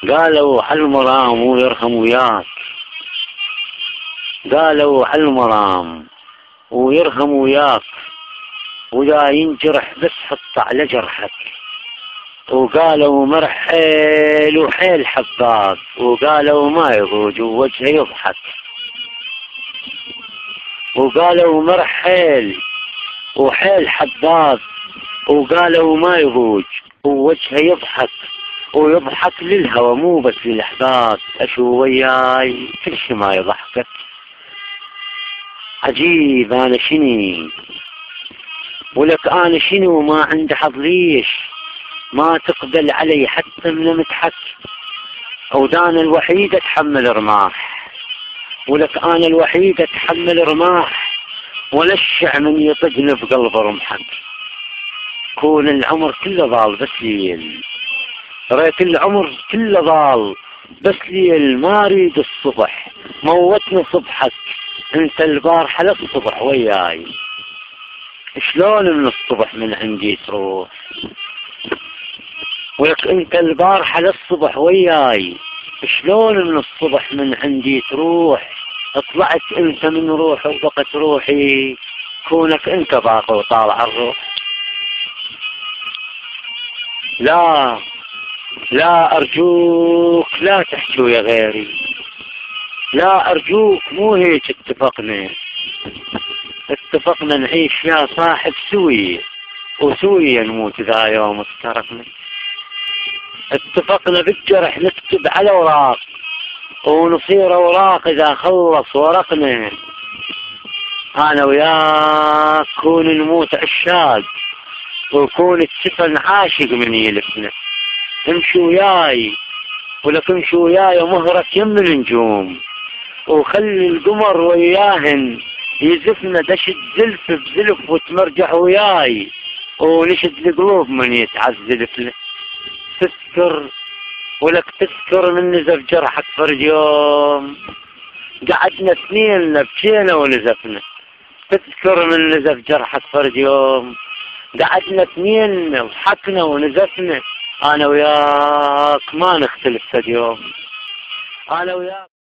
قالوا حالمرام ويرحم وياك، قالوا حالمرام ويرحم وياك، ولا ينجرح بس حط على جرحك. وقالوا مرحيل وحيل حباك، وقالوا ما يروج ووجهه يضحك. وقالوا مرحيل وحيل حباك، وقالوا ما يروج ووجهه يضحك. ويضحك للهوى مو بس للأحباب، أشو وياي كل شي ما يضحكك. عجيب أنا شني ولك، أنا شنو ما عندي حظ ليش ما تقبل علي حتى من متحك. ودانا الوحيد اتحمل رماح، ولك انا الوحيد اتحمل رماح، ولشع من يطقني بقلب رمحك. كون العمر كله ضال بس ليل، ريت العمر كله ضال بس ليل، ما اريد الصبح موتني صبحك. انت البارحة للصبح وياي، شلون من الصبح من عندي تروح؟ ولك انت البارحة للصبح وياي، شلون من الصبح من عندي تروح؟ طلعت انت من روحي وبقت روحي، كونك انت باقي وطالع الروح. لا ارجوك لا تحكوا يا غيري، لا ارجوك مو هيك اتفقنا نعيش يا صاحب سوية، وسوية نموت اذا يوم افترقنا. اتفقنا بالجرح نكتب على اوراق، ونصير اوراق اذا خلص ورقنا. انا وياك كون نموت عشاق، وكون السفن عاشق من يلفنا. امشي وياي ولك امشي وياي مهرك يم النجوم، وخلي القمر وياهن يزفنا. دشت زلف بزلف وتمرجح وياي، ونشد القلوب من يتعذب لنا. تذكر ولك تذكر من نزف جرحك فرد يوم، قعدنا اثنين بكينا ونزفنا. تذكر من نزف جرحك فرد يوم، قعدنا اثنين ضحكنا ونزفنا. انا وياك ما نختلف فد يوم، انا وياك.